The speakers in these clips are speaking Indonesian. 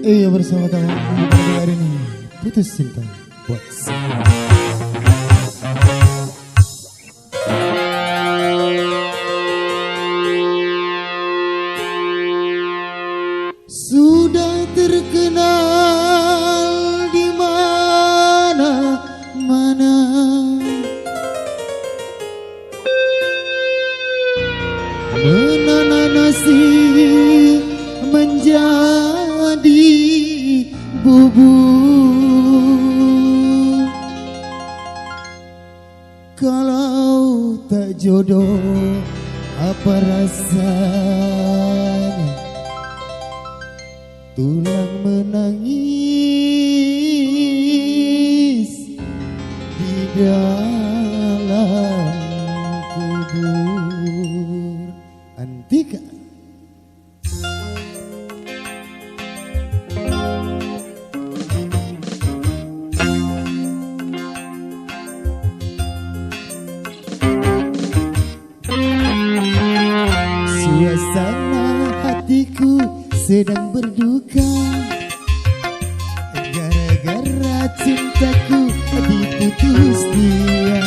Iya bersama teman hari ini putus cinta buat sudah terkenal di mana-mana, menanam nasi menjadi bubur. Kalau tak jodoh apa rasanya tulang menangis di dalam kubur. Antika. Suasana hatiku sedang berduka gara-gara cintaku diputus dia.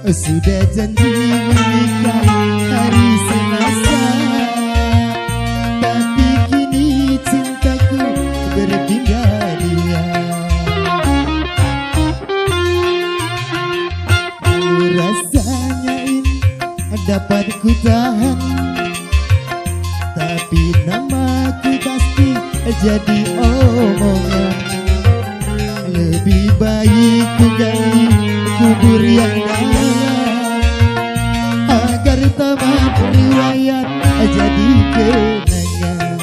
Sudah janji menikah hari Selasa, tapi kini cintaku berpindah dia. Rasanya ini dapat ku tahan, tapi namaku pasti jadi omongan. Lebih baik ku gali kubur yang dalam agar tamat riwayat jadi kenangan.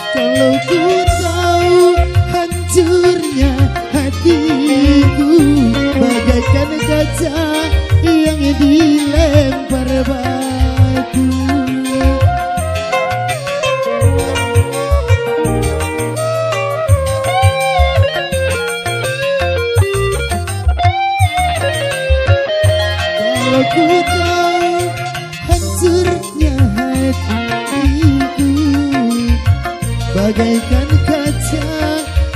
Kalau ku tahu hancurnya hatiku bagaikan kaca yang dilempar batu. Kalau ku tahu hancurnya hatiku bagaikan kaca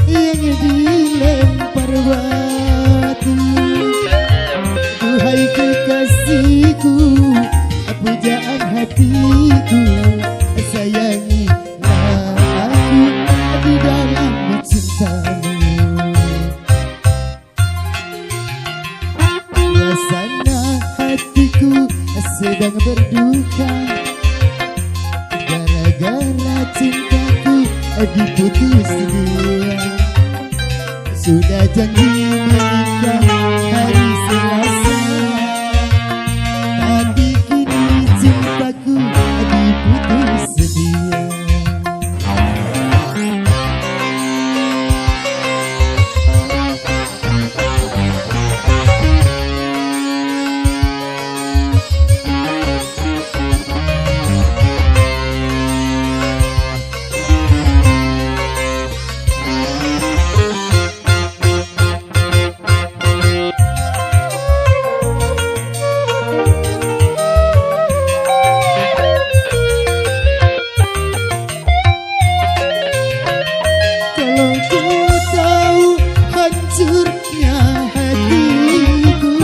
yang dilempar batu. Duhai kekasihku, pujaan hatiku, sayangilah aku di dalam cintamu. Rasanya hatiku sedang berduka gara-gara cintaku diputus dia. Sudah janji menikah hari Selasa, tapi kini cintaku diputus dia. Hancurnya hatiku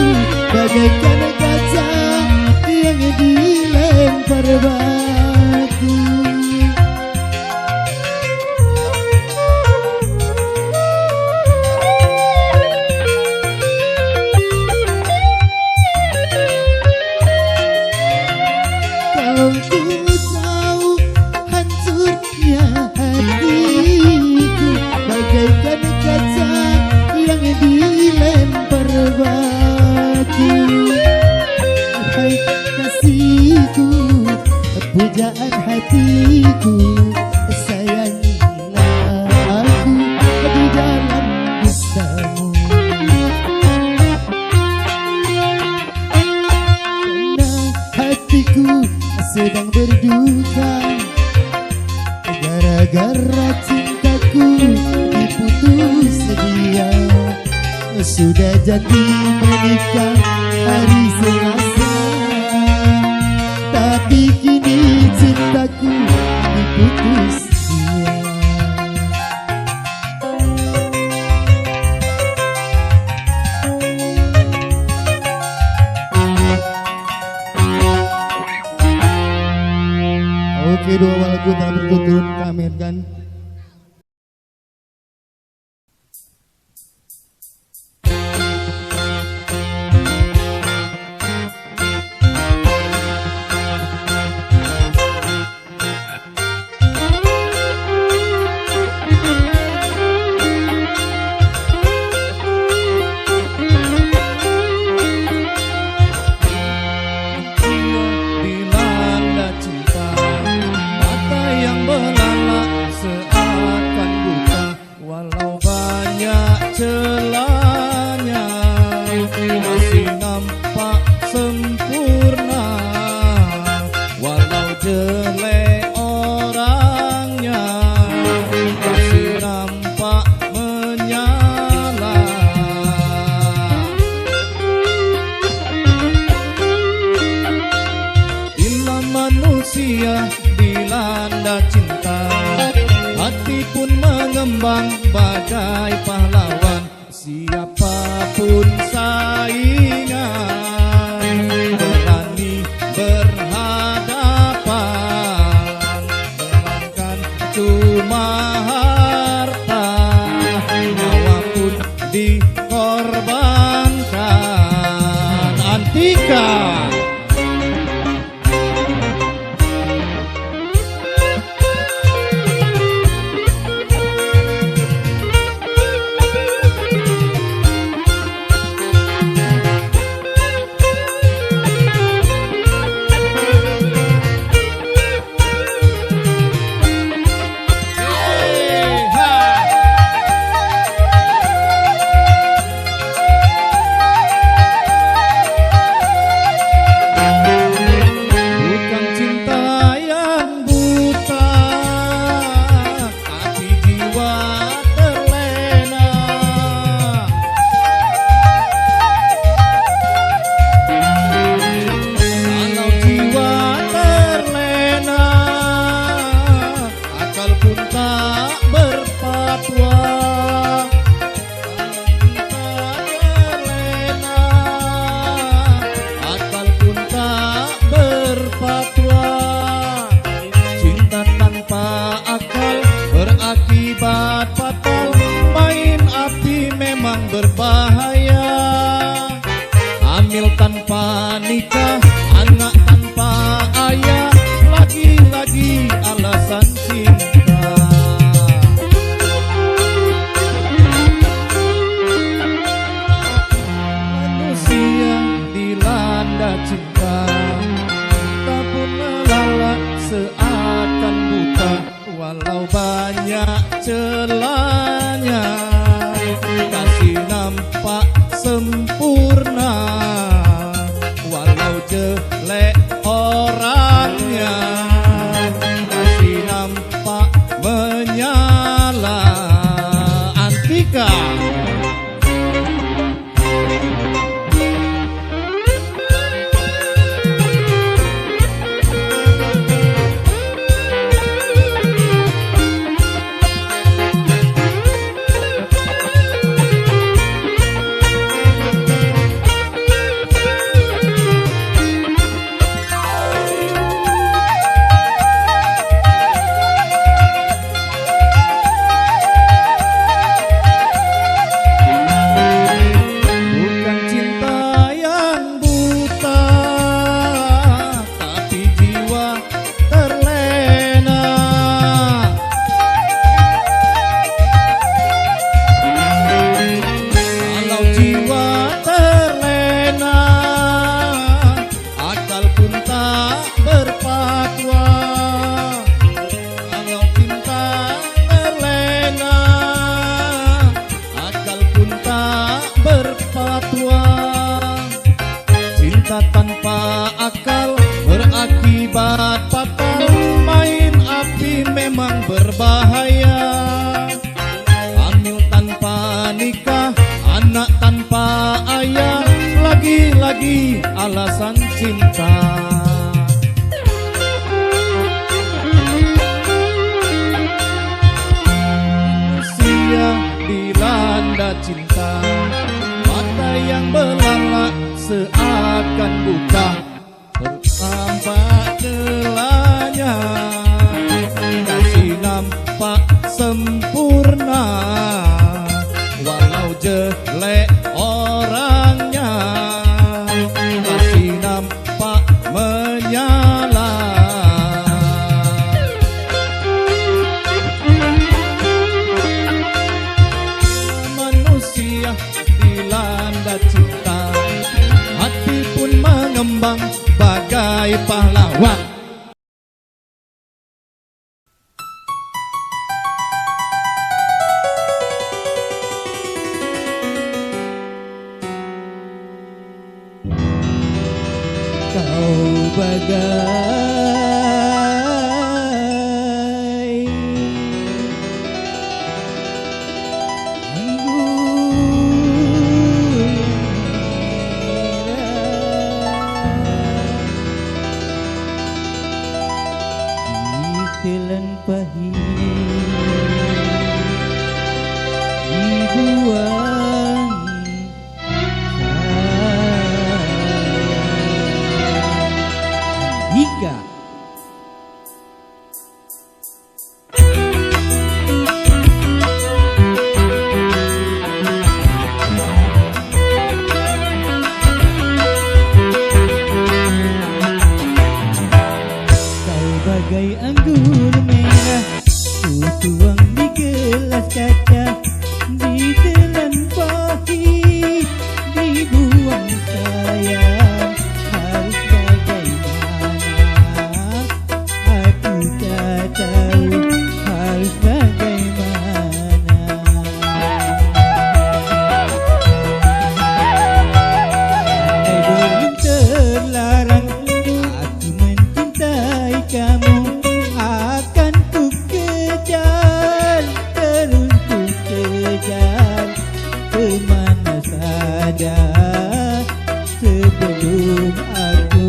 bagaikan kaca yang dilempar batu. Kalau ku tahu hancurnya hatiku bagaikan kaca yang dilempar batu. Hai kasihku, pujaan hatiku, sayangilah aku di dalam dustamu. Karena hatiku sedang berduka gara-gara cintaku diputus dia. Sudah jadi menikah hari Selasa, tapi kini cintaku diputus dia. Oke, dua lagu tak berturut-turut kami kan. Celanya masih nampak sempurna, walau jelek orangnya masih nampak menyala. Bila manusia dilanda cinta, hati pun mengembang bagai pahlawan. Siapapun saingan berani berhadapan, melainkan cuma harta, nyawa pun dikorbankan. Antika. Cinta tanpa akal berakibat fatal, main api memang berbahaya. Hamil tanpa nikah, anak tanpa ayah, lagi-lagi alasan cinta. Manusia dilanda cinta, tak pun melawan seakan buta, walau banyak celanya kasih nampak sempurna, walau jelek orangnya kasih nampak menyala. Antika. obat fatal. Main api memang berbahaya. Hamil tanpa nikah, anak tanpa ayah, lagi-lagi alasan cinta. Manusia dilanda cinta, mata yang belalak seakan buta. Tertampak celahnya, kasih nampak sempurna, walau jelek orangnya, kasih nampak menyala. Manusia dilanda cinta, hati pun mengembang bagai pahlawan. Kau bagai anggur ditelan pahit dibuang hingga kau bagai anggur merah, ku tuang di gelas kaca, ditelan pahit dibuang sayang. Harus bagaimana, aku tak tahu harus bagaimana. Andai belum terlarang aku mencintai kamu, akan ku kejar, terus ku kejar kemana saja sebelum aku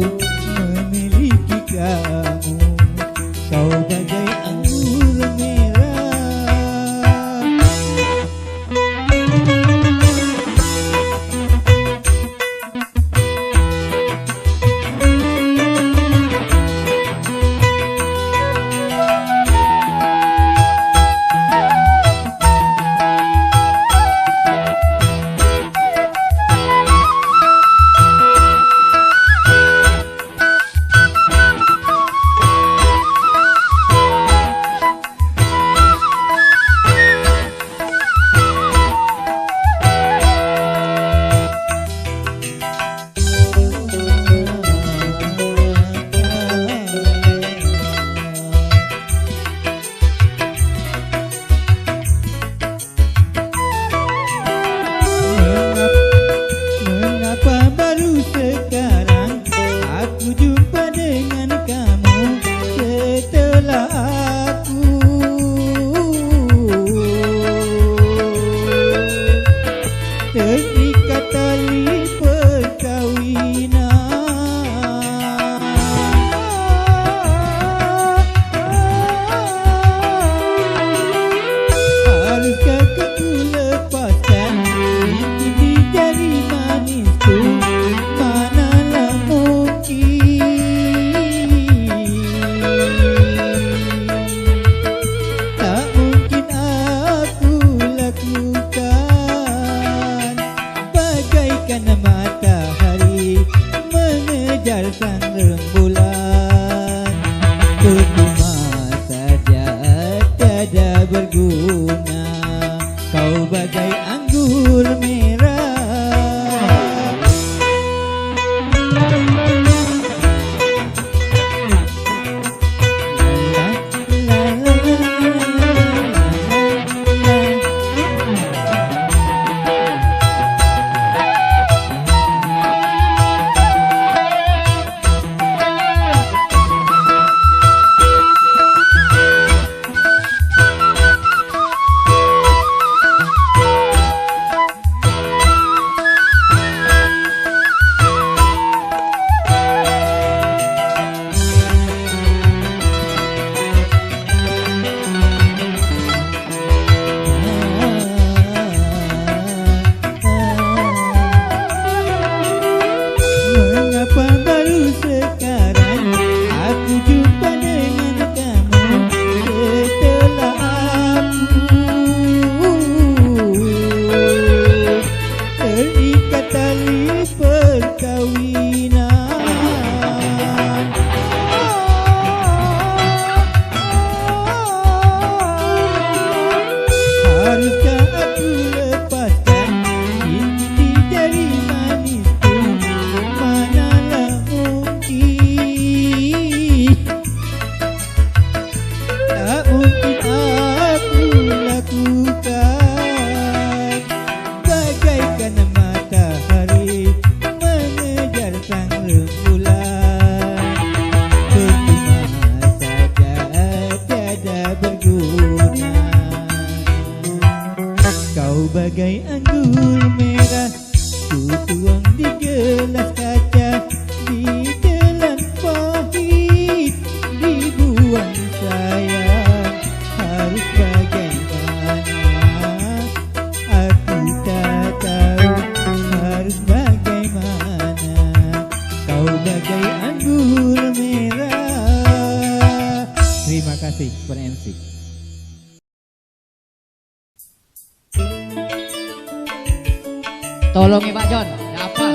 memiliki kamu. Kau bagai anggur merah, kasih kepada MC. Tolong ya Pak John, ya apa?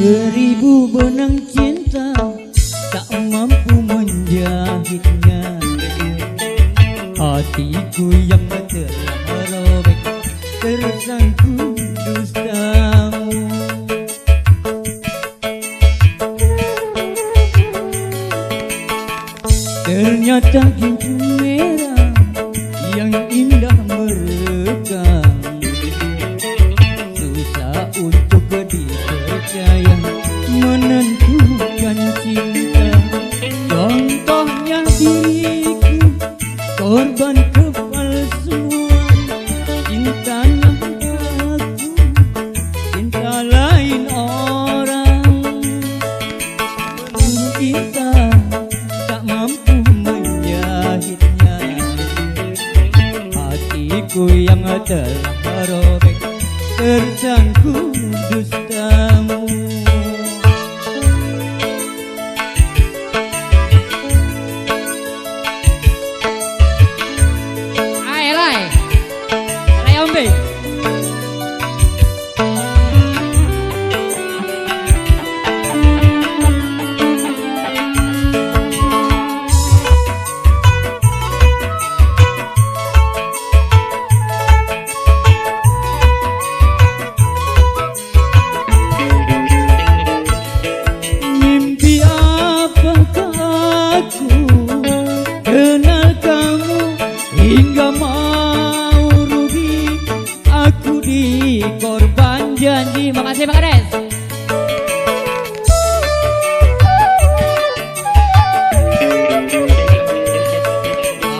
Seribu benang cinta tak mampu menjahitnya. Hatiku yang telah robek tersangkut dustamu. Ternyata gincu merah yang indah merekam. Susah untuk dipercaya menentukan cinta. Contohnya diriku, korban kepalsuan. Cintanya aku, cinta lain orang. Menurut kita tak mampu menjahitnya. Hatiku yang telah robek tersangkut dustamu. Ayo lai, lai ombe. Mimpi apakah aku kenal kamu hingga mau rugi aku di korban janji. Makasih Pak Kades.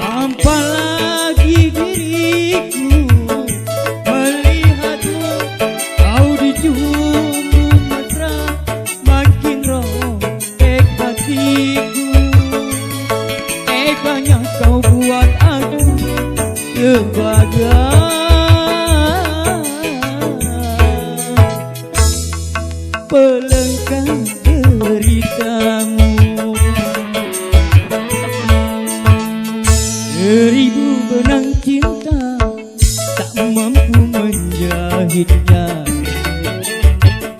Apalagi diriku melihatmu kau dijumbu mesra, makin robek hatiku. Teganya kau buat aku sebagai pelengkap deritamu. Seribu benang cinta tak mampu menjahitnya.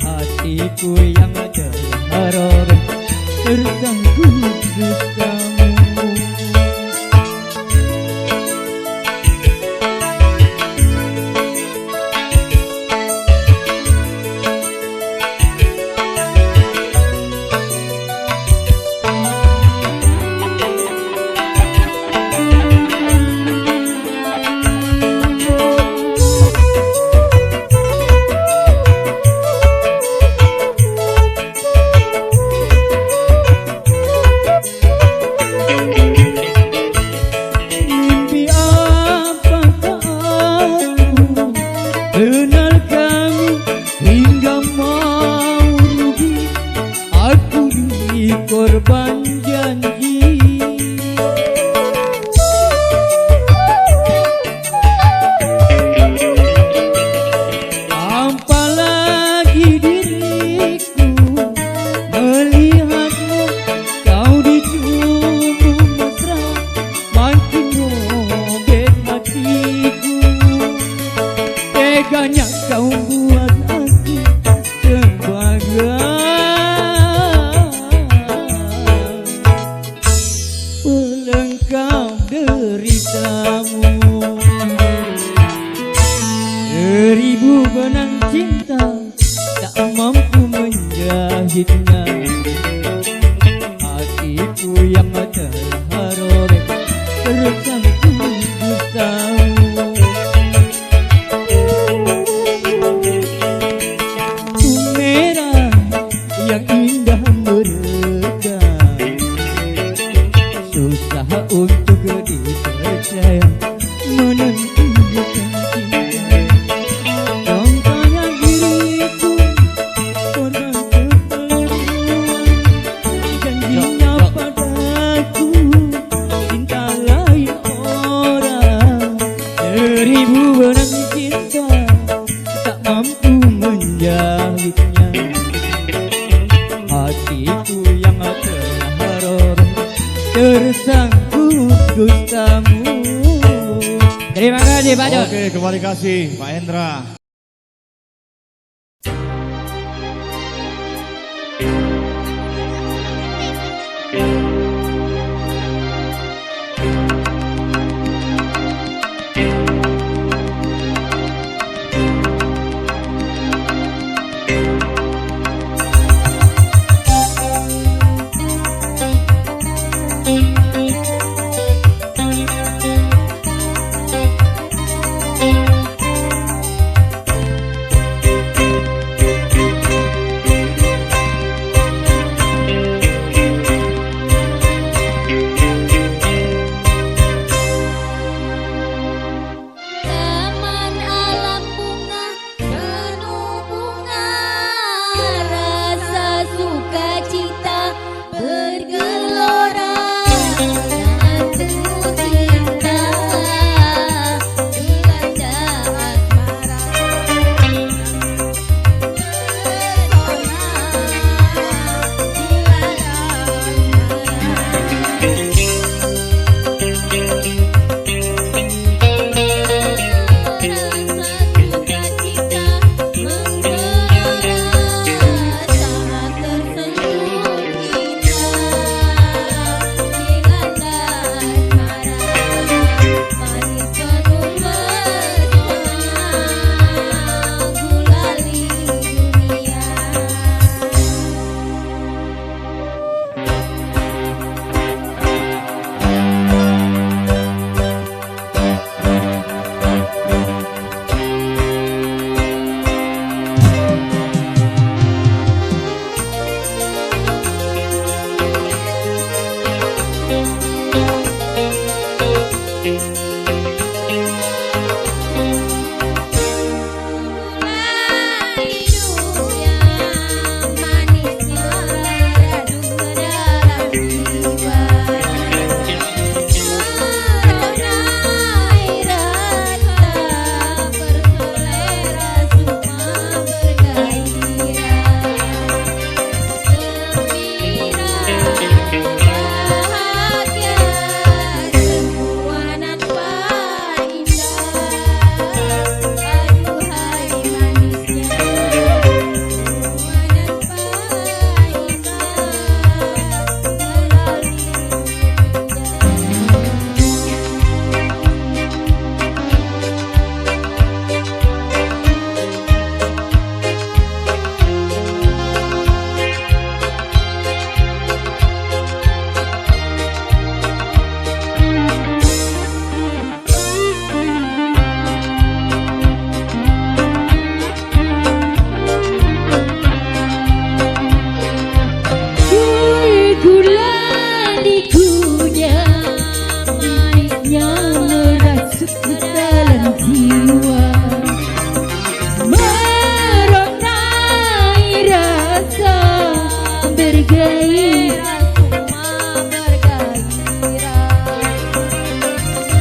Hatiku yang telah robek tersangkut dustamu. Mimpi apakah aku kenal kamu hingga mau rugi aku di korban janji. Apalagi diriku melihatmu kau dijumbu mesra, makin robek hatiku. Teganya kau buat aku sebagai pelengkap deritamu. Seribu benang cinta tak mampu menjahitnya. Hatiku yang telah robek tersangkut dustamu. mampu menjahitnya. Hatiku yang terharu tersangkut dustamu. Terima kasih Pak Jon. Oke, kembali kasih Pak Hendra. Taman alam bunga penuh bunga, rasa sukacita bergelora, dan penuh cinta dilanda asmara.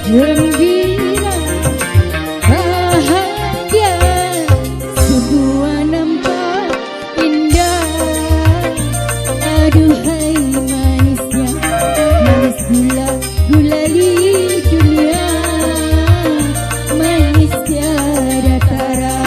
Gembira, bahagia, sebuah nampak indah. Aduhai manisnya, manis gula, gulali dunia, manis tiada tara.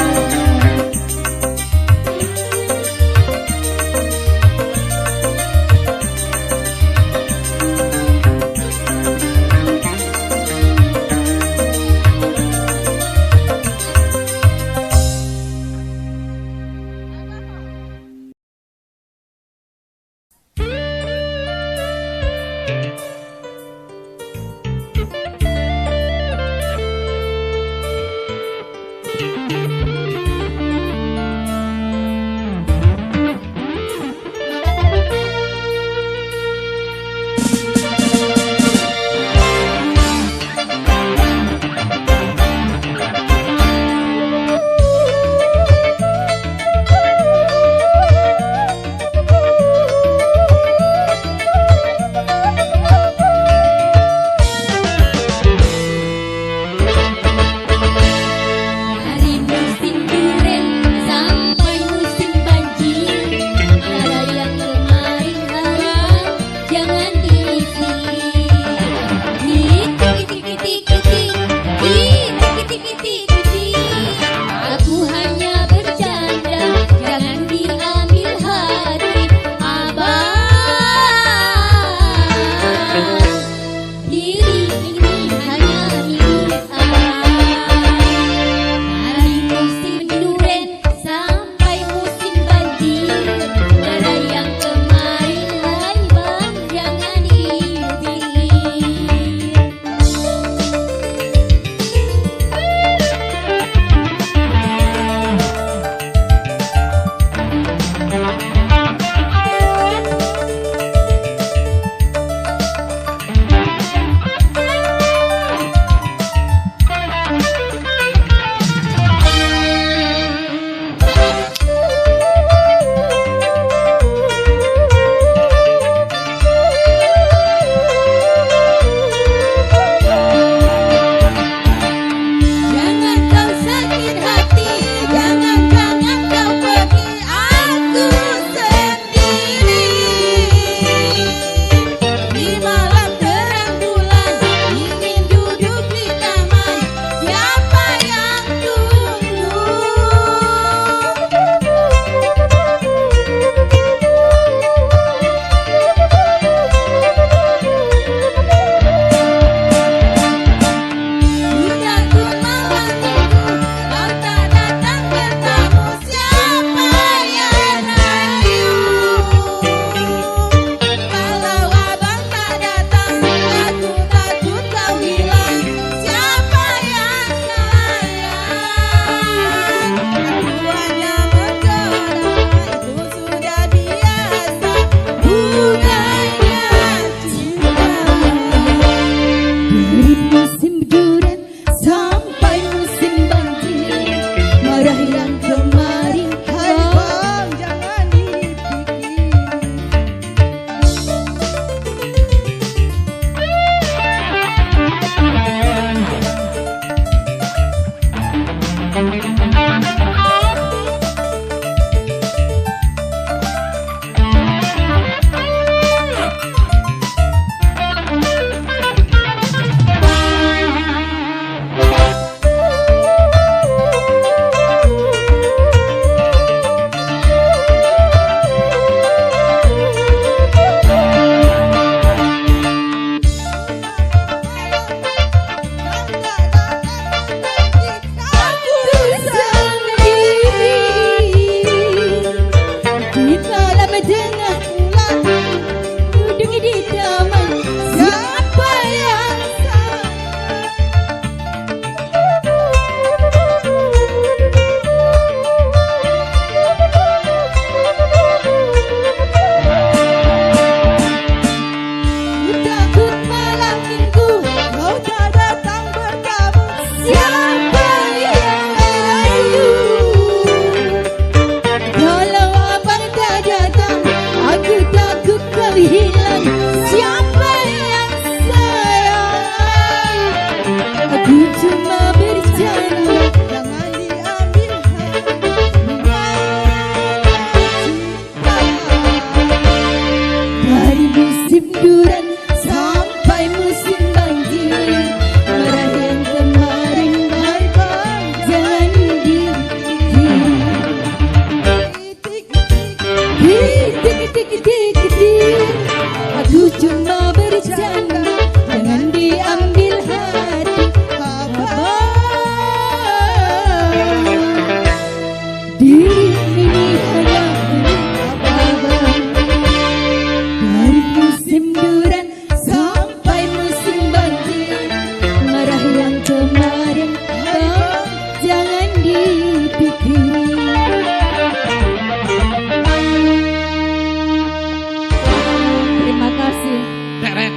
Diri ini hanya abang-abang. Dari musim durian sampai musim banjir, marah yang kemarin abang jangan dipikirin. Terima kasih. Teret.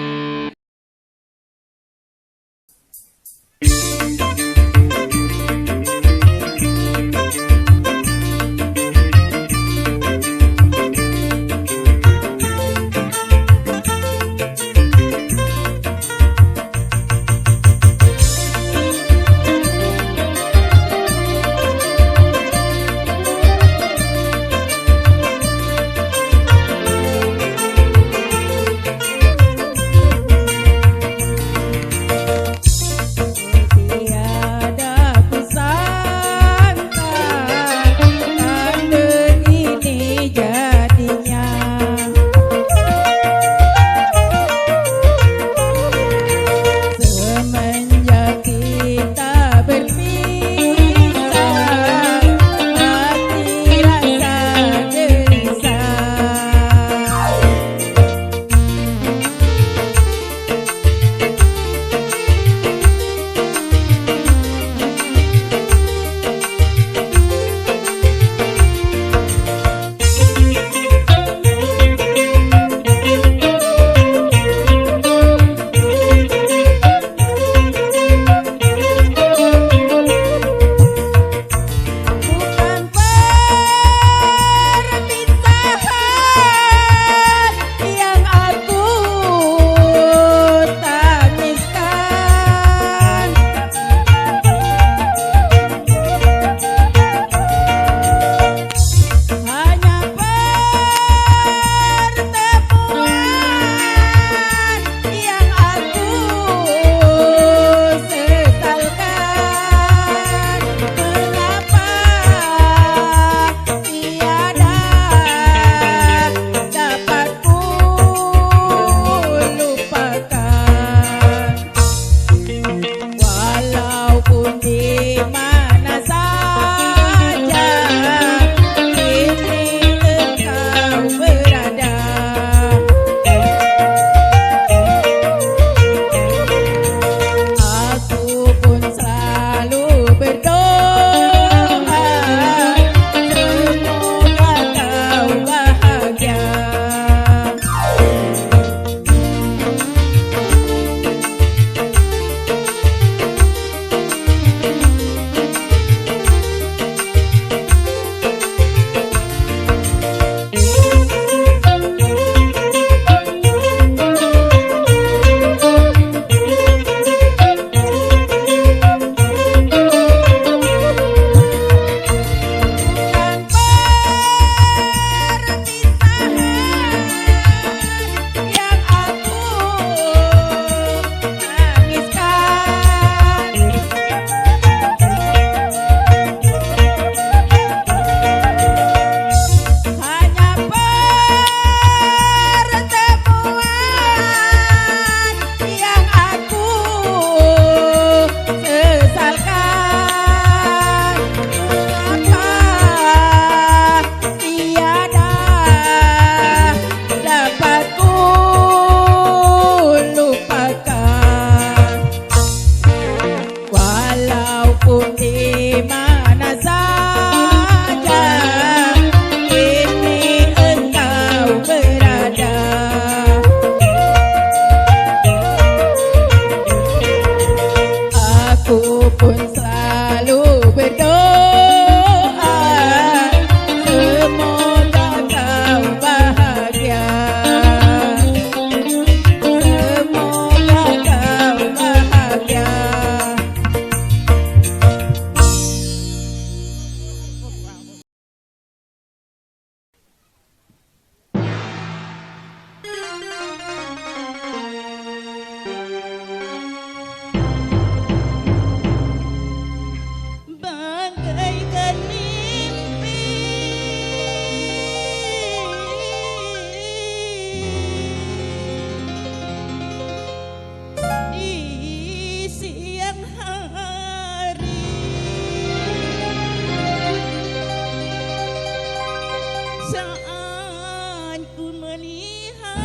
saat ku melihat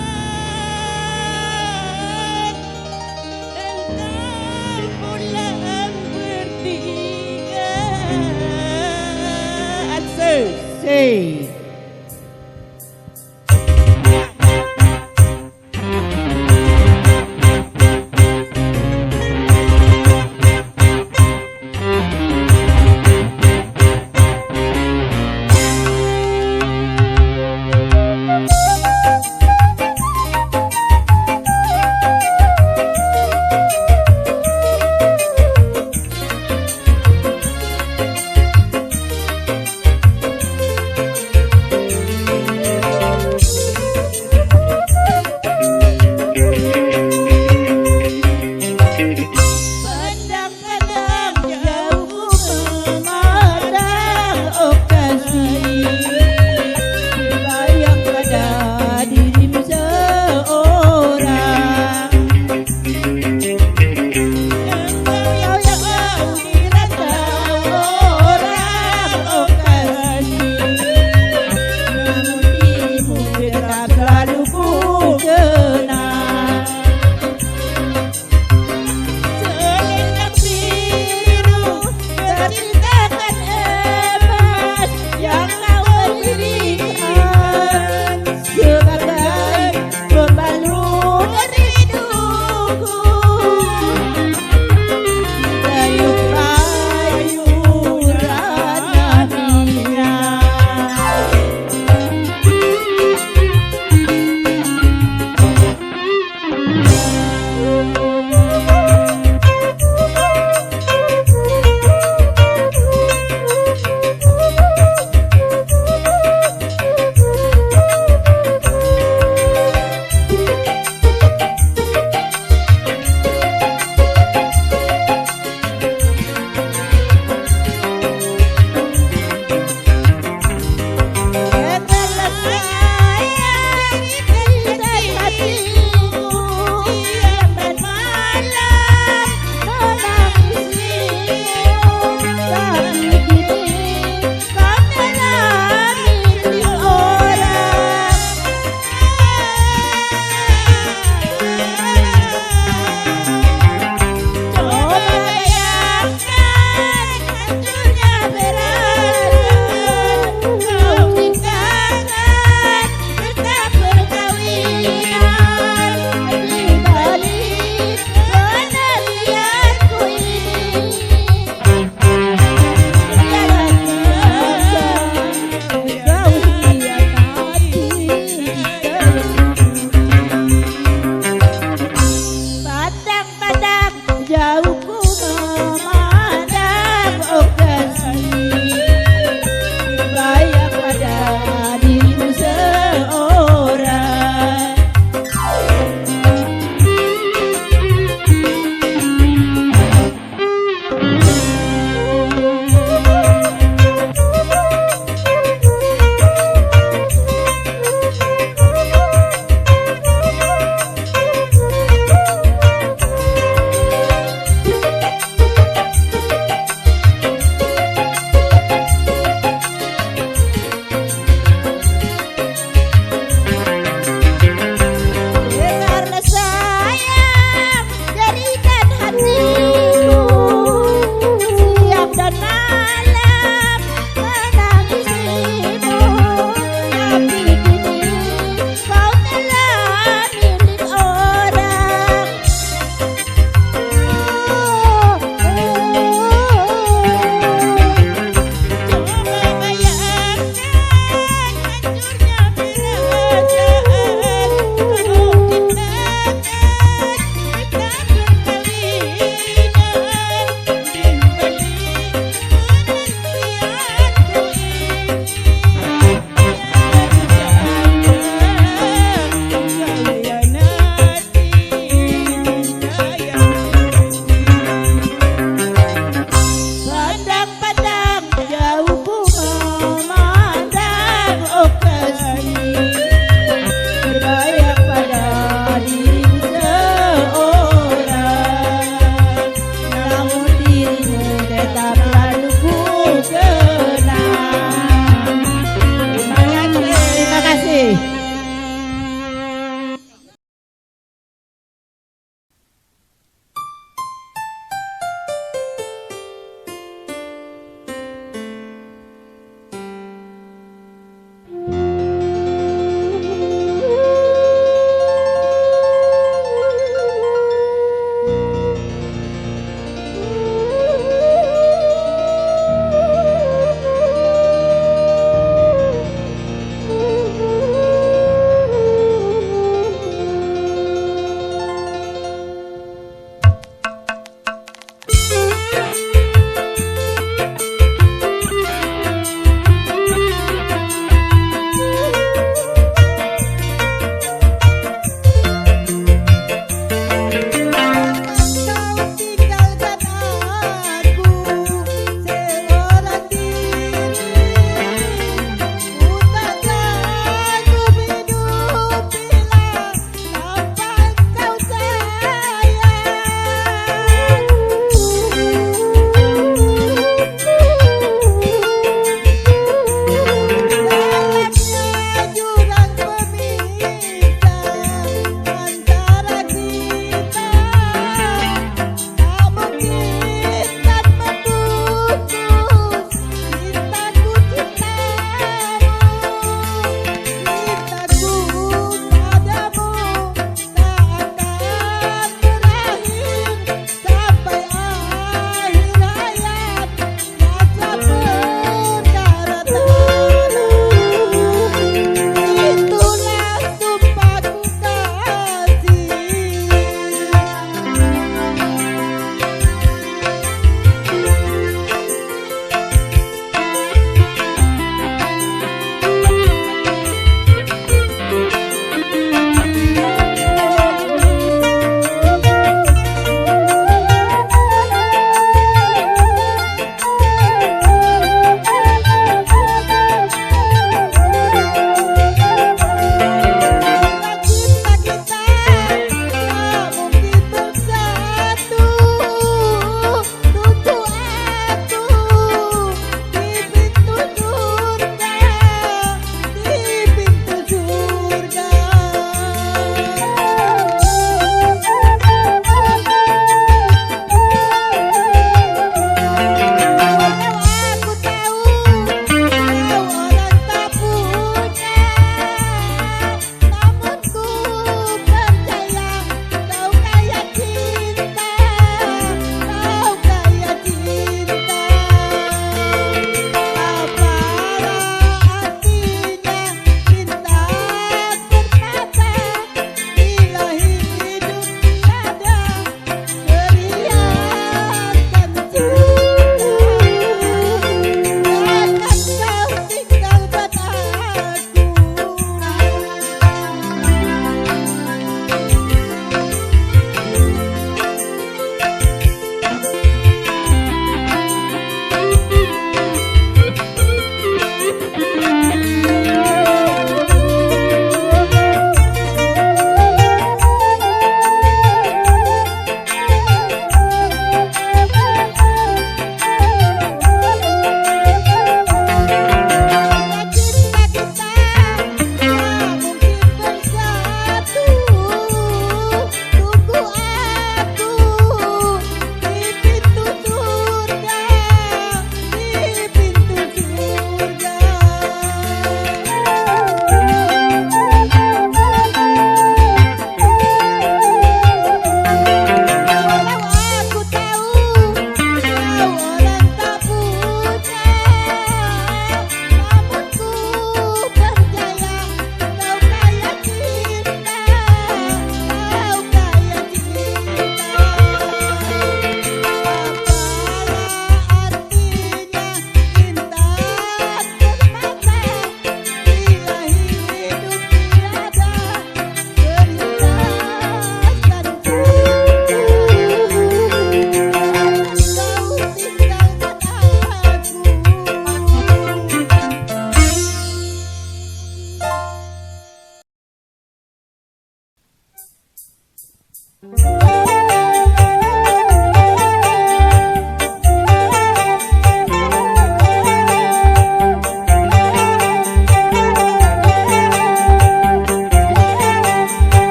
engkau pulang bertiga. Asik.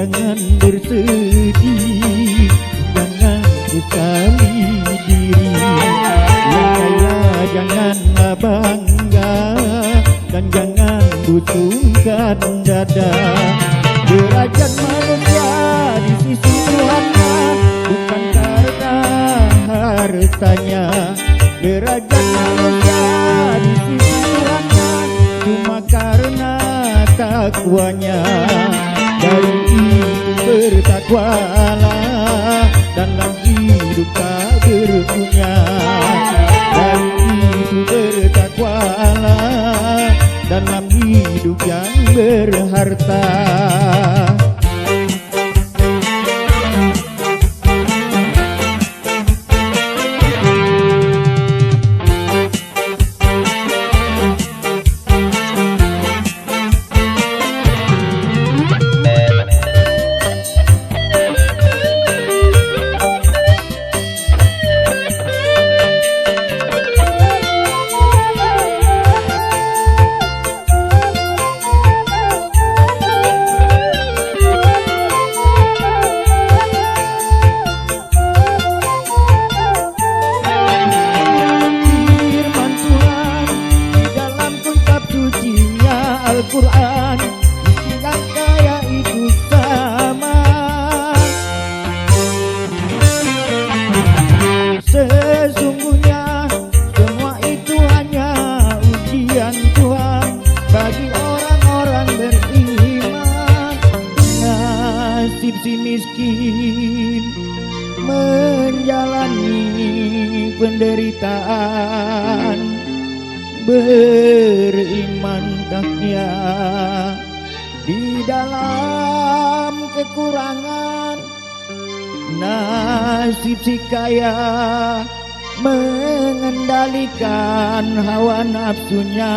jangan bersedih, jangan sesali diri. Yang kaya janganlah bangga, dan jangan busungkan dada. Derajat manusia di sisi Tuhan bukan karena hartanya. Derajat manusia di sisi Tuhan cuma karena takwanya. Dari itu bertakwalah dalam hidup tak berpunya. Dari itu bertakwalah dalam hidup yang berharta. Al-Quran, miskin kaya itu sama. Sesungguhnya semua itu hanya ujian Tuhan bagi orang-orang beriman. Nasib si miskin menjalani penderitaan, beriman taknya di dalam kekurangan. Nasib si kaya mengendalikan hawa nafsunya,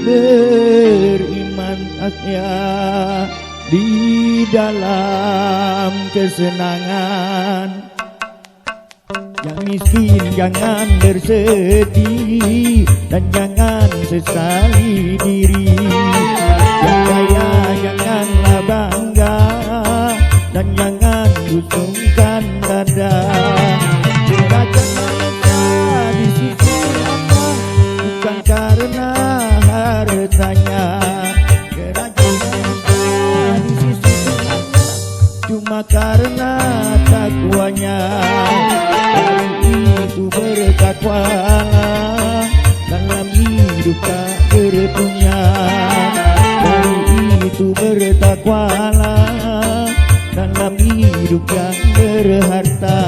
beriman taknya di dalam kesenangan. Yang miskin jangan bersedih, dan jangan sesali diri. Yang kaya janganlah bangga, dan jangan busungkan dada. Derajat manusia di sisi Allah bukan karena hartanya. Derajat manusia di sisi Allah cuma karena takwanya. Itu bertakwalah dalam hidup tak berpunya. Dari itu bertakwalah dalam hidup yang berharta.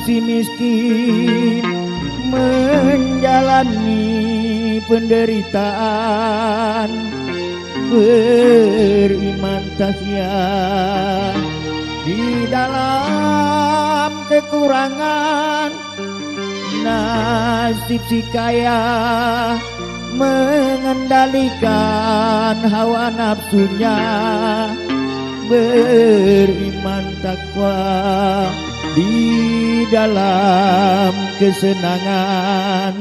Si miskin menjalani penderitaan, beriman tasya di dalam kekurangan. Nasib si kaya mengendalikan hawa nafsunya, beriman takwa di dalam kesenangan.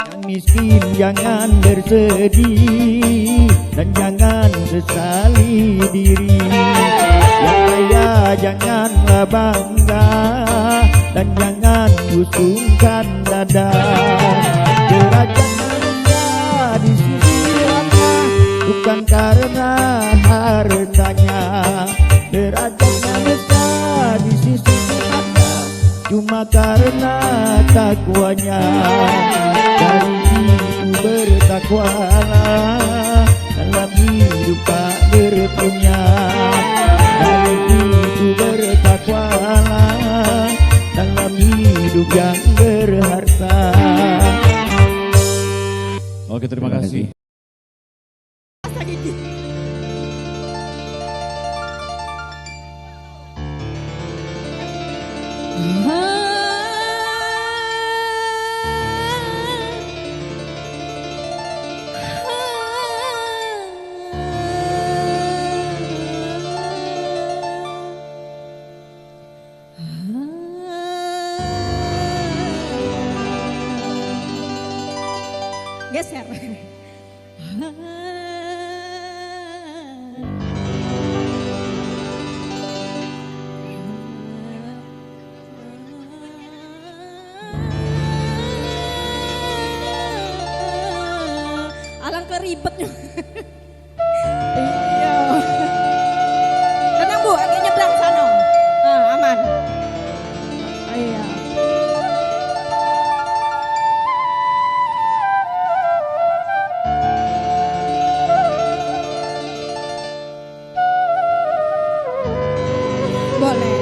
Yang miskin jangan bersedih, dan jangan sesali diri. Yang kaya janganlah bangga, dan jangan busungkan dada. Derajat manusia di sisi Allah bukan karena hartanya, derajat manusia di sisi Tuhannya, cuma karena takwanya. Dari itu bertakwalah, dalam hidup tak berpunya. Dari itu bertakwalah, dalam hidup yang berharta. Oke, terima kasih. Geser. Alangkah ribetnya. Iya. Tenang Bu, agak nyebrang sana. Nah, aman. Iya. Boleh.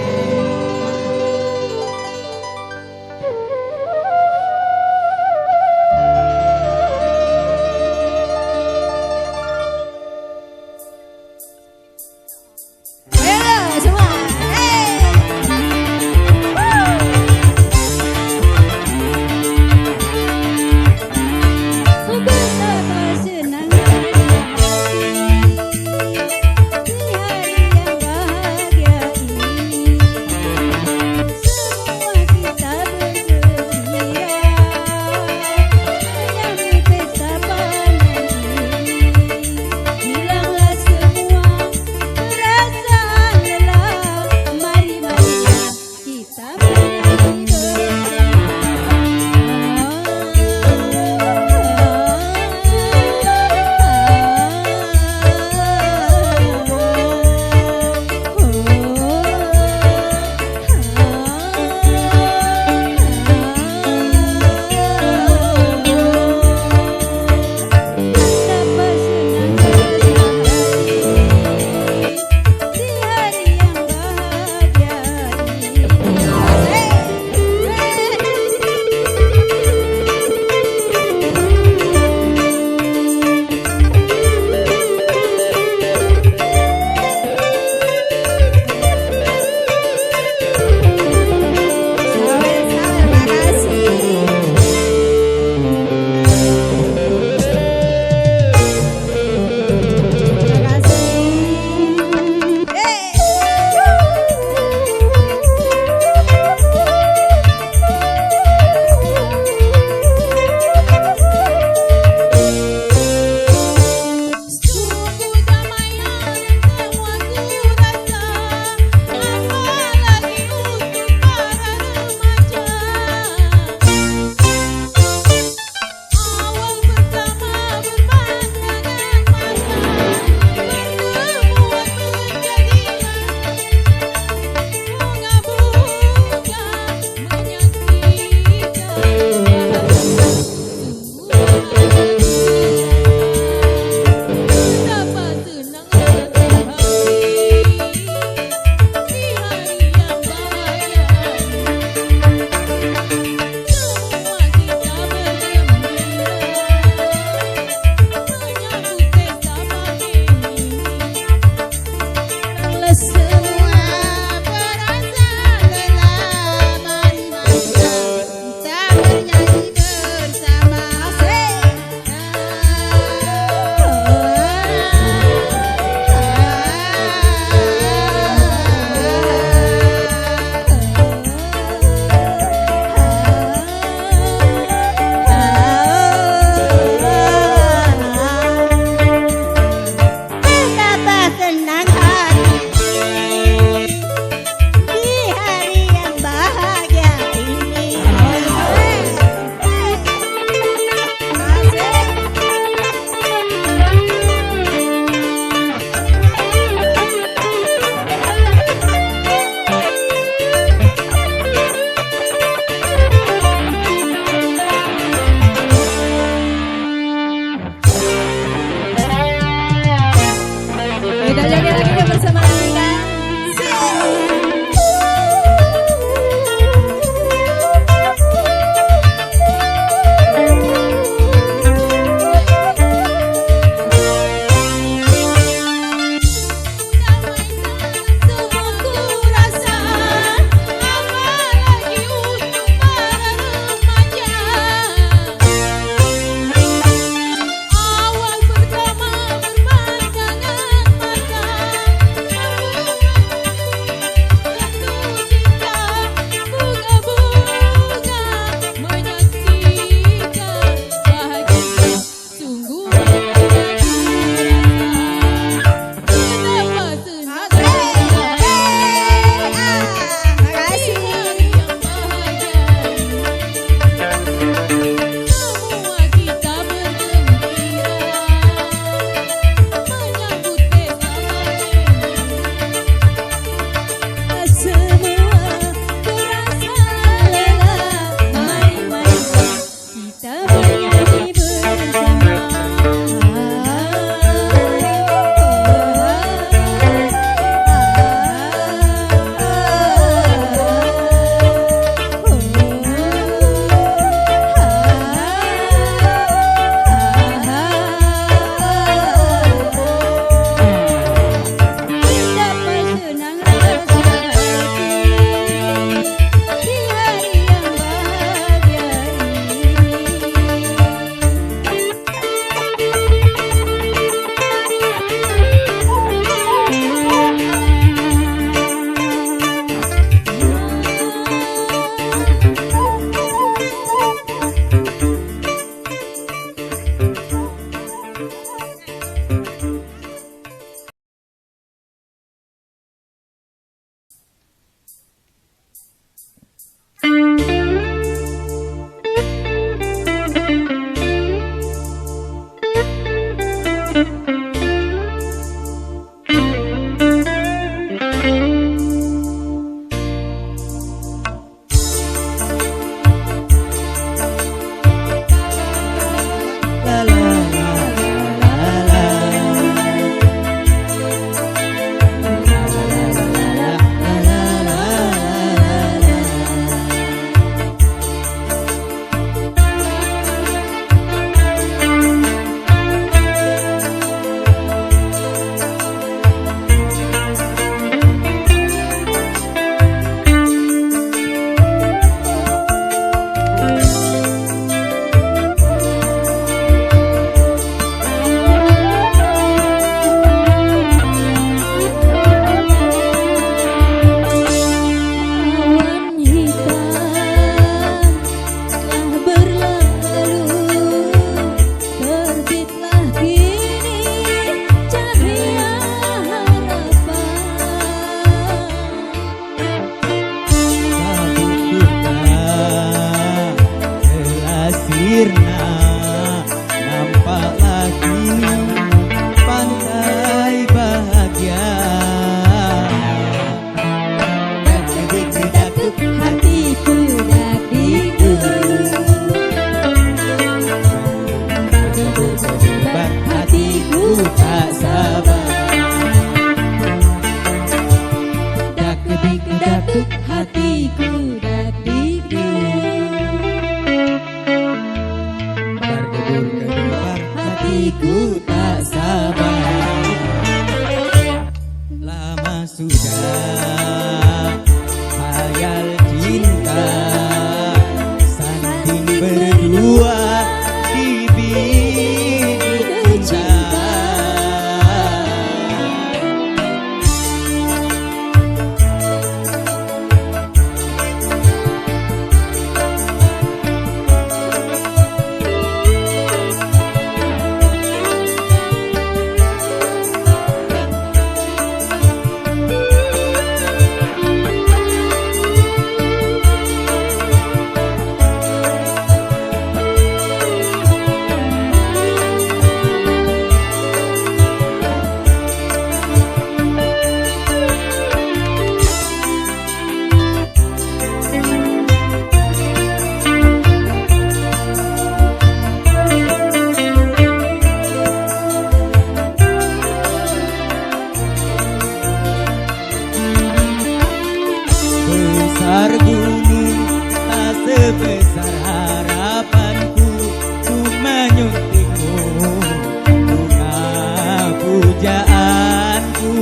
pekerjaanku.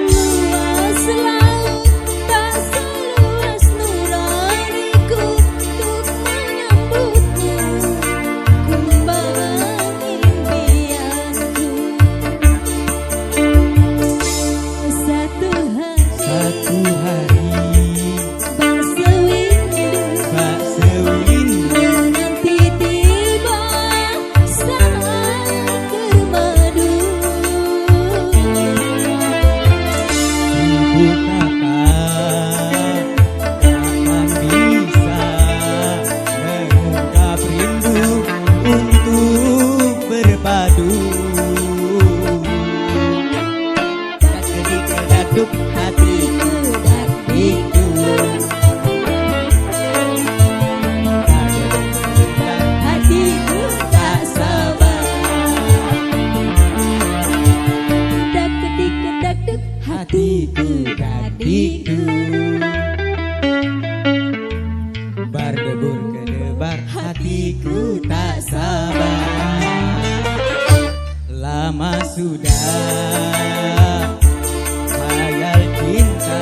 Luas laut tak seluas nuraniku untuk menyambutmu kembang impianku. Satu hari bak sewindu nanti tiba saat bermadu. Ibu takkan bisa mengungkap rindu untuk berpadu. Kedik-kedaduk hatiku dak-dikduk, Hatiku tak sabar, dak-kedik-kedaduk hatiku dak-dikduk. Berdebur kedebar hatiku tak sabar. Lama sudah hayal cinta